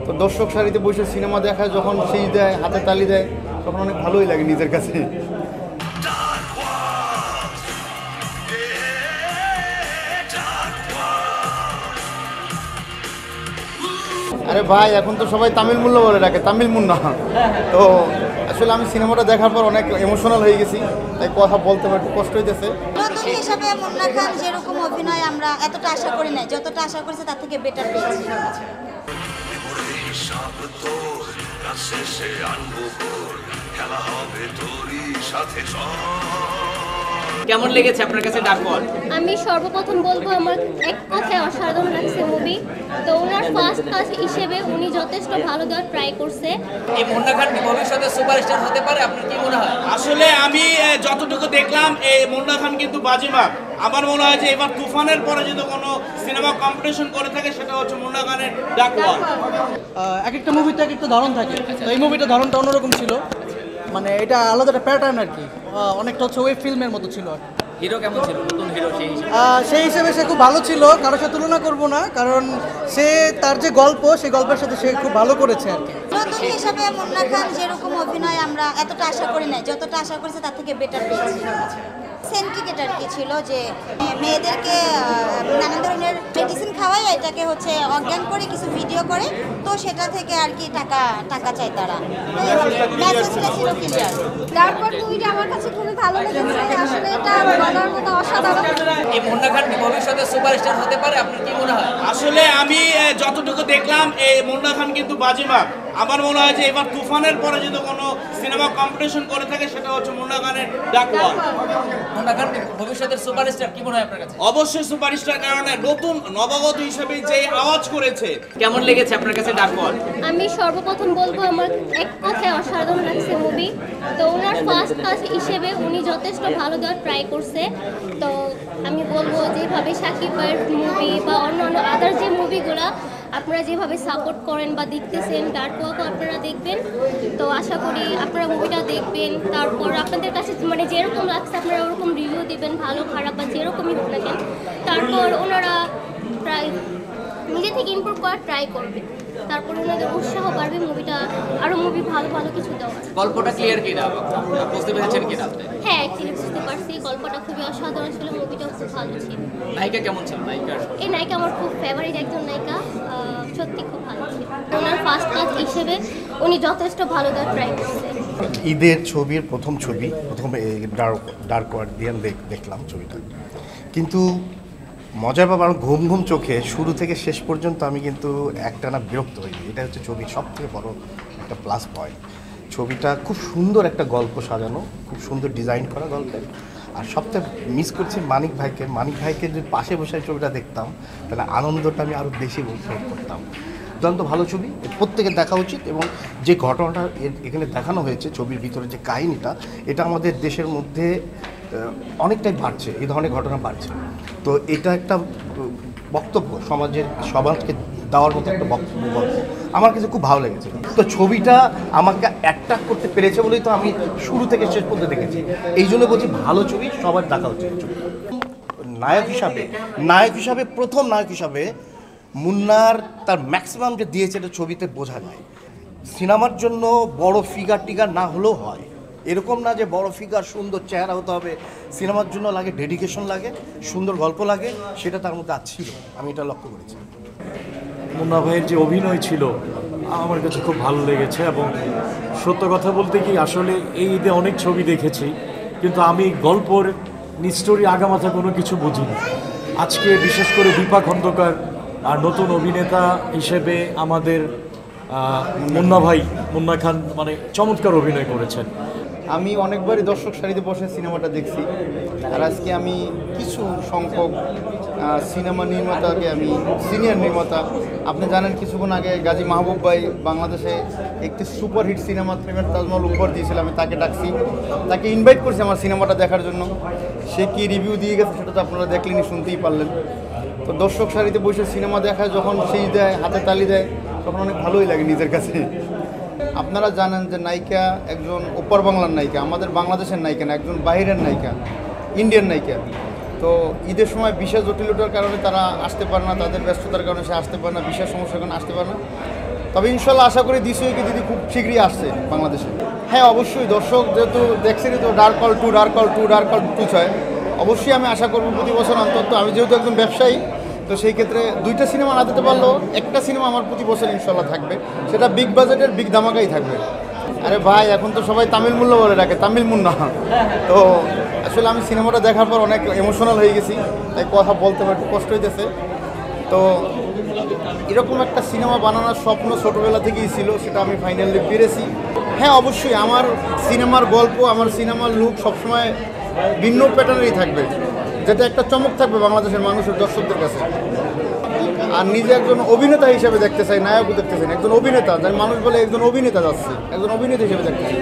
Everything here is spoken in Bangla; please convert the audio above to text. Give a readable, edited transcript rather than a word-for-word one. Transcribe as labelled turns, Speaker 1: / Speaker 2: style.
Speaker 1: তো দর্শক সারিতে বসে সিনেমা দেখায় যখন সেই দেয়, হাতে তালি দেয়, তখন অনেক ভালোই লাগে নিজের কাছে। আরে ভাই, এখন তো সবাই তামিল মুন্না বলে ডাকে, তামিল মুন্না। তো আসলে আমি সিনেমাটা দেখার পর অনেক ইমোশনাল হয়ে গেছি, তাই কথা বলতে একটু কষ্ট হইতেছে।
Speaker 2: নতুন হিসাবে মুন্না খান যেরকম অভিনয় আমরা এতটা আশা করি নাই, যতটা আশা করেছি তার থেকে বেটার পেয়েছি।
Speaker 3: কেমন লেগেছে আপনার কাছে ডাকওয়াল?
Speaker 4: আমি সর্বপ্রথম বলবো আমার এক কথায় অসাধারণ লাগছে মুভি। তো ওনার ফার্স্ট কাজ হিসেবে উনি যথেষ্ট ভালো দেওয়ার ট্রাই করছে।
Speaker 3: এই মুন্না খান কি ভবিষ্যতে সুপারস্টার হতে পারে, আপনার কি মনে হয়?
Speaker 5: আসলে আমি যতটুকু দেখলাম এই মুন্না খান কিন্তু বাজিমাত। আমার মনে হয় যে এবার তুফানের পরে যদি কোনো সিনেমা কম্পিটিশন করে থাকে সেটা হচ্ছে মুন্না খানের ডাকওয়াল।
Speaker 6: এক একটা মুভিতে এক একটা ধরন থাকে, তো এই মুভিটা ধরনটা অন্যরকম ছিল, মানে এটা আলাদা একটা প্যাটার্ন আর কি, অনেকটা হচ্ছে ওয়েব ফিল্মের মতো ছিল আর কি।
Speaker 3: হিরো কেমন ছিল, নতুন হিরো
Speaker 6: সেই হিসেবে সে খুব ভালো ছিল, কারোর সাথে তুলনা করব না, কারণ সে তার যে গল্প সেই গল্পের সাথে সে খুব ভালো করেছে আর কি।
Speaker 2: নতুন হিসাবে মুন্না খান যেরকম অভিনয় আমরা এতটা আশা করি নাই, যতটা আশা করেছি তার থেকে বেটার পেয়েছি। সেন্ট্রিকেট আর কি ছিল যে মেয়েদেরকে নানান ধরনের মেডিসিন খাওয়াই এটাকে হচ্ছে অজ্ঞান করে কিছু ভিডিও করে, তো সেটা থেকে আর কি টাকা চায় তারা। মেসেজটা ছিল ক্লিয়ার।
Speaker 4: তারপর মুভিটা আমার কাছে খুবই ভালো লেগেছে, আসলে এটা বলার মতো অসাধারণ।
Speaker 3: এই মুন্না খান কি ভবিষ্যতে সুপারস্টার হতে পারে, আপনার কি মনে হয়?
Speaker 5: আসলে আমি যতটুকু দেখলাম এই মুন্না খান কিন্তু বাজিমাত। আমার মনে হয় যে এবার তুফানের পরে যদি কোনো সিনেমা কম্পিটিশন করে থাকে সেটা হচ্ছে মুন্না খানের ডাকওয়াল।
Speaker 3: মুন্না খান কি ভবিষ্যতের সুপারস্টার, কি মনে হয় আপনার কাছে?
Speaker 5: অবশ্যই সুপারস্টার, কারণ নতুন নবাগত হিসেবে যে আওয়াজ করেছে।
Speaker 3: কেমন লেগেছে আপনার কাছে ডাকওয়াল?
Speaker 4: আমি সর্বপ্রথম বলবো আমার এক কথায় অসাধারণ লাগছে মুভি। তো ওনার ফার্স্ট কাজ হিসেবে উনি যথেষ্ট ভালো দেওয়ার ট্রাই করছে। তো আমি বলবো যেভাবে সাকিব ভাইয়ের মুভি বা অন্য আদার যে মুভিগুলো আপনারা যেভাবে সাপোর্ট করেন বা দেখতেছেন, ডাকওয়ালও আপনারা দেখবেন। তো আশা করি আপনারা মুভিটা দেখবেন, তারপর আপনাদের কাছে মানে যেরকম লাগছে আপনারা ওরকম রিভিউ দিবেন, ভালো খারাপ বা যেরকমই হোক না কেন। তারপর ওনারা প্রায় নিজে থেকে ইমপ্রুভ করার ট্রাই করবে, তারপর ওনাদের উৎসাহ বাড়বে মুভিটা আরও ভালো কিছু দেওয়া।
Speaker 3: গল্পটা ক্লিয়ার কিনা, বুঝতে পেরেছেন কিনা আপনি?
Speaker 4: হ্যাঁ, অ্যাকচুয়ালি বুঝতে পারছি, গল্পটা খুবই অসাধারণ ছিল, মুভিটাও খুব ভালো ছিল।
Speaker 3: নায়িকা কেমন ছিল?
Speaker 4: এই নায়িকা আমার খুব ফেভারিট একজন নায়িকা, সত্যি খুব ভালো ছিল। ওনার ফার্স্ট কাজ হিসেবে উনি যথেষ্ট ভালো দেওয়ার ট্রাই করছে।
Speaker 7: ঈদের ছবির প্রথম ছবি, প্রথমে ডার্ক ওয়ার্ডিয়ান দেখলাম ছবিটা, কিন্তু মজার ব্যাপার ঘুম ঘুম চোখে শুরু থেকে শেষ পর্যন্ত আমি কিন্তু একটানা বিরক্ত হইনি। এটা হচ্ছে ছবির সবথেকে বড় একটা প্লাস পয়েন্ট। ছবিটা খুব সুন্দর একটা গল্প সাজানো, খুব সুন্দর ডিজাইন করা গল্পের। আর সবথেকে মিস করছি মানিক ভাইকে যদি পাশে বসে ছবিটা দেখতাম তাহলে আনন্দটা আমি আরও বেশি উপভোগ করতাম। দুর্দান্ত ভালো ছবি, প্রত্যেকের দেখা উচিত। এবং যে ঘটনাটা এখানে দেখানো হয়েছে ছবির ভিতরে, যে কাহিনিটা, এটা আমাদের দেশের মধ্যে অনেকটাই বাড়ছে, এই ধরনের ঘটনা বাড়ছে। তো এটা একটা বক্তব্য সমাজকে দেওয়ার মতো একটা বক্তব্য গল্প, আমার কাছে খুব ভালো লেগেছে। তো ছবিটা আমাকে অ্যাট্রাক্ট করতে পেরেছে বলেই তো আমি শুরু থেকে শেষ পর্যন্ত দেখেছি। এই জন্য বলছি ভালো ছবি সবার দেখা উচিত। নায়ক হিসাবে প্রথম নায়ক হিসাবে মুন্নার তার ম্যাক্সিমাম যে দিয়েছে এটা ছবিতে বোঝা যায়। সিনেমার জন্য বড় ফিগার না হলেও হয়, এরকম না যে বড় ফিগার সুন্দর চেহারা হতে হবে। সিনেমার জন্য লাগে ডেডিকেশন, লাগে সুন্দর গল্প লাগে, সেটা তার মধ্যে ছিল, আমি এটা লক্ষ্য করেছি।
Speaker 8: মুন্না ভাইয়ের যে অভিনয় ছিল আমার কাছে খুব ভালো লেগেছে। এবং সত্য কথা বলতে কি, আসলে এই ঈদে অনেক ছবি দেখেছি, কিন্তু আমি গল্পর নিস্টোরি আগামাথা কোনো কিছু বুঝিনি। আজকে বিশেষ করে দীপা খন্দকার আর নতুন অভিনেতা হিসেবে আমাদের মুন্না খান মানে চমৎকার অভিনয় করেছেন।
Speaker 1: আমি অনেকবারই দর্শক সারিতে বসে সিনেমাটা দেখছি, আর আজকে আমি কিছু সংখ্যক সিনেমা নির্মাতাকে, আমি সিনিয়র নির্মাতা, আপনি জানেন কিছুক্ষণ আগে গাজী মাহবুব ভাই বাংলাদেশে একটি সুপারহিট সিনেমা প্রেমের তাজমহল উপহার দিয়েছিল, আমি তাকে ডাকছি, তাকে ইনভাইট করছি আমার সিনেমাটা দেখার জন্য। সে কি রিভিউ দিয়ে গেছে সেটা তো আপনারা দেখলেনি, শুনতেই পারলেন। তো দর্শক সারিতে বসে সিনেমা দেখায় যখন সেই দেয়, হাতে তালি দেয়, তখন অনেক ভালোই লাগে নিজের কাছে। আপনারা জানেন যে নায়িকা একজন ওপার বাংলার নায়িকা, আমাদের বাংলাদেশের নায়িকা না, একজন বাইরের নায়িকা, ইন্ডিয়ান নায়িকা। তো ঈদের সময় বিশেষ জটিলতার কারণে তারা আসতে পারে না, তাদের ব্যস্ততার কারণে সে আসতে পারে না, বিশেষ সমস্যার কারণে আসতে পারে না। তবে ইনশাল্লাহ আশা করি দিস উইকে দিদি খুব শীঘ্রই আসছে বাংলাদেশে। হ্যাঁ অবশ্যই দর্শক যেহেতু দেখছেনই তো ডার্ক কল 2 ছয়, অবশ্যই আমি আশা করবো প্রতি বছর অন্তত। আমি যেহেতু একজন ব্যবসায়ী, তো সেই ক্ষেত্রে 2টা সিনেমা না দিতে পারলেও একটা সিনেমা আমার প্রতি বছর ইনশাল্লাহ থাকবে, সেটা বিগ বাজেটের বিগ ধামাকাই থাকবে। আরে ভাই এখন তো সবাই তামিল মূল্য বলে ডাকে, তামিল মুন্না। তো আসলে আমি সিনেমাটা দেখার পর অনেক ইমোশনাল হয়ে গেছি, তাই কথা বলতে আমার একটু কষ্ট হইতেছে। তো এরকম একটা সিনেমা বানানোর স্বপ্ন ছোটোবেলা থেকেই ছিল, সেটা আমি ফাইনালি পেরেছি। হ্যাঁ অবশ্যই আমার সিনেমার গল্প, আমার সিনেমার লুক সবসময় ভিন্ন প্যাটার্নেরই থাকবে, যেটা একটা চমক থাকবে বাংলাদেশের মানুষের দর্শকদের কাছে। আর নিজে একজন অভিনেতা হিসেবে দেখতে চাই, নায়কও দেখতে চাই না, একজন অভিনেতা, যার মানুষ বলে একজন অভিনেতা যাচ্ছে, একজন অভিনেতা হিসেবে দেখতে চাই।